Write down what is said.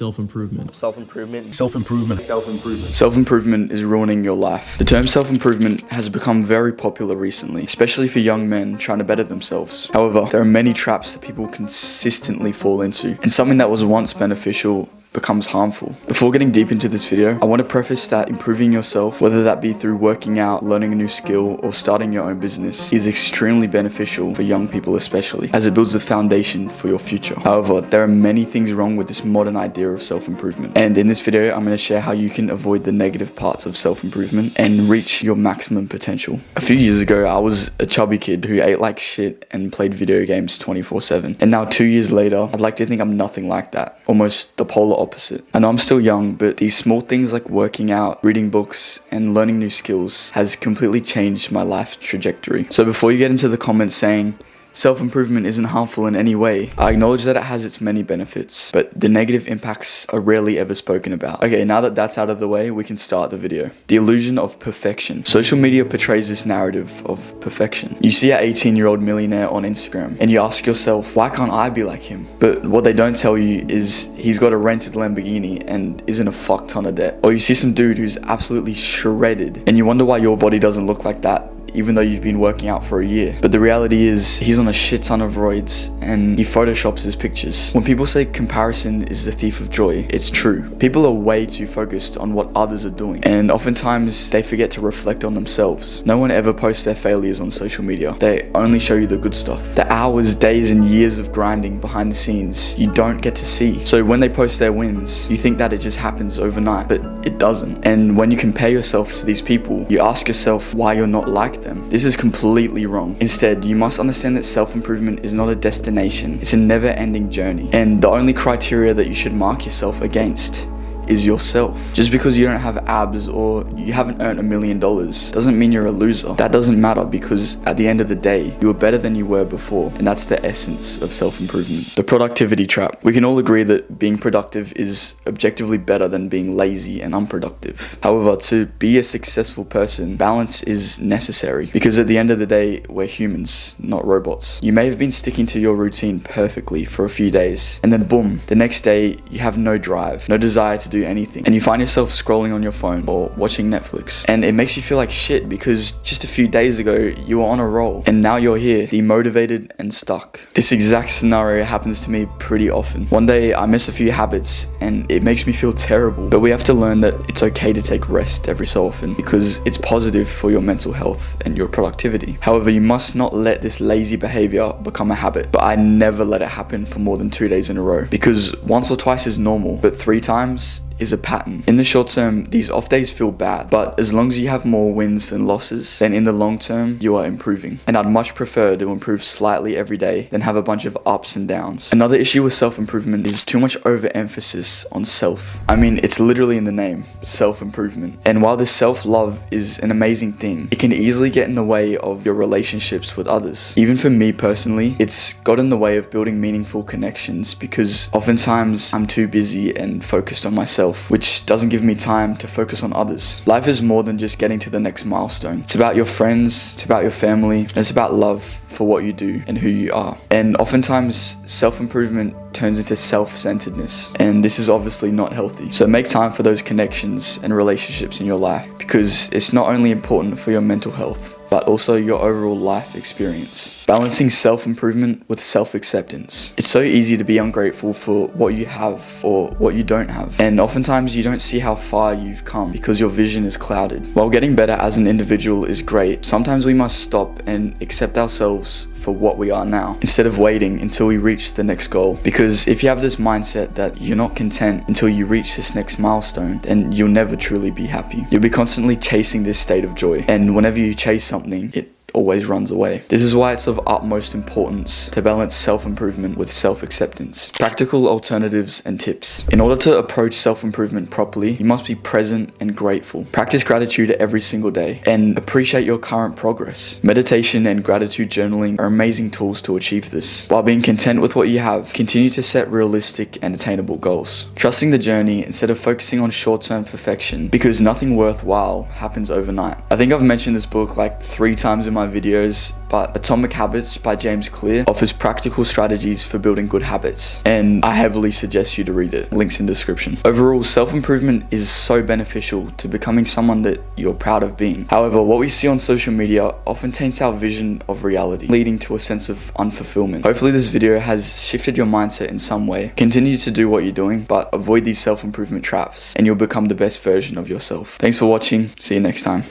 Self-improvement. Self-improvement. Self-improvement. Self-improvement. Self-improvement is ruining your life. The term self-improvement has become very popular recently, especially for young men trying to better themselves. However, there are many traps that people consistently fall into, and something that was once beneficial becomes harmful. Before getting deep into this video, I want to preface that improving yourself, whether that be through working out, learning a new skill, or starting your own business, is extremely beneficial for young people especially, as it builds the foundation for your future. However, there are many things wrong with this modern idea of self-improvement, and in this video, I'm going to share how you can avoid the negative parts of self-improvement and reach your maximum potential. A few years ago, I was a chubby kid who ate like shit and played video games 24/7, and now 2 years later, I'd like to think I'm nothing like that, almost the polar opposite. I know I'm still young, but these small things like working out, reading books, and learning new skills has completely changed my life trajectory. So before you get into the comments saying, self-improvement isn't harmful in any way, I acknowledge that it has its many benefits, but the negative impacts are rarely ever spoken about. Okay, now that that's out of the way, we can start the video. The illusion of perfection. Social media portrays this narrative of perfection. You see an 18-year-old millionaire on Instagram, and you ask yourself, why can't I be like him? But what they don't tell you is he's got a rented Lamborghini and is in a fuck ton of debt. Or you see some dude who's absolutely shredded, and you wonder why your body doesn't look like that, even though you've been working out for a year. But the reality is, he's on a shit ton of roids and he photoshops his pictures. When people say comparison is the thief of joy, it's true. People are way too focused on what others are doing, and oftentimes they forget to reflect on themselves. No one ever posts their failures on social media. They only show you the good stuff. The hours, days, and years of grinding behind the scenes you don't get to see. So when they post their wins, you think that it just happens overnight, but it doesn't. And when you compare yourself to these people, you ask yourself why you're not like them. This is completely wrong. Instead, you must understand that self-improvement is not a destination, it's a never-ending journey. And the only criteria that you should mark yourself against is yourself. Just because you don't have abs or you haven't earned $1 million doesn't mean you're a loser. That doesn't matter, because at the end of the day, you are better than you were before, and that's the essence of self-improvement. The productivity trap. We can all agree that being productive is objectively better than being lazy and unproductive. However, to be a successful person, balance is necessary, because at the end of the day, we're humans, not robots. You may have been sticking to your routine perfectly for a few days, and then boom, the next day you have no drive, no desire to do anything, and you find yourself scrolling on your phone or watching Netflix, and it makes you feel like shit because just a few days ago you were on a roll, and now you're here demotivated and stuck. This exact scenario happens to me pretty often. One day I miss a few habits and it makes me feel terrible, but we have to learn that it's okay to take rest every so often, because it's positive for your mental health and your productivity. However, you must not let this lazy behavior become a habit. But I never let it happen for more than 2 days in a row, because once or twice is normal, but 3 times is a pattern. In the short term, these off days feel bad, but as long as you have more wins than losses, then in the long term, you are improving. And I'd much prefer to improve slightly every day than have a bunch of ups and downs. Another issue with self-improvement is too much overemphasis on self. I mean, it's literally in the name, self-improvement. And while this self-love is an amazing thing, it can easily get in the way of your relationships with others. Even for me personally, it's got in the way of building meaningful connections, because oftentimes I'm too busy and focused on myself, which doesn't give me time to focus on others. Life is more than just getting to the next milestone. It's about your friends, it's about your family, and it's about love for what you do and who you are. And oftentimes, self-improvement turns into self-centeredness, and this is obviously not healthy. So make time for those connections and relationships in your life, because it's not only important for your mental health, but also your overall life experience. Balancing self-improvement with self-acceptance. It's so easy to be ungrateful for what you have or what you don't have, and oftentimes you don't see how far you've come because your vision is clouded. While getting better as an individual is great, sometimes we must stop and accept ourselves for what we are now, instead of waiting until we reach the next goal. Because if you have this mindset that you're not content until you reach this next milestone, then you'll never truly be happy. You'll be constantly chasing this state of joy, and whenever you chase something, it always runs away. This is why it's of utmost importance to balance self-improvement with self-acceptance. Practical alternatives and tips. In order to approach self-improvement properly, you must be present and grateful. Practice gratitude every single day and appreciate your current progress. Meditation and gratitude journaling are amazing tools to achieve this. While being content with what you have, continue to set realistic and attainable goals. Trusting the journey instead of focusing on short-term perfection, because nothing worthwhile happens overnight. I think I've mentioned this book like 3 times in my my videos, but Atomic Habits by James Clear offers practical strategies for building good habits, and I heavily suggest you to read it. Links in description. Overall, self-improvement is so beneficial to becoming someone that you're proud of being. However, what we see on social media often taints our vision of reality, leading to a sense of unfulfillment. Hopefully this video has shifted your mindset in some way. Continue to do what you're doing, but avoid these self-improvement traps, and you'll become the best version of yourself. Thanks for watching. See you next time.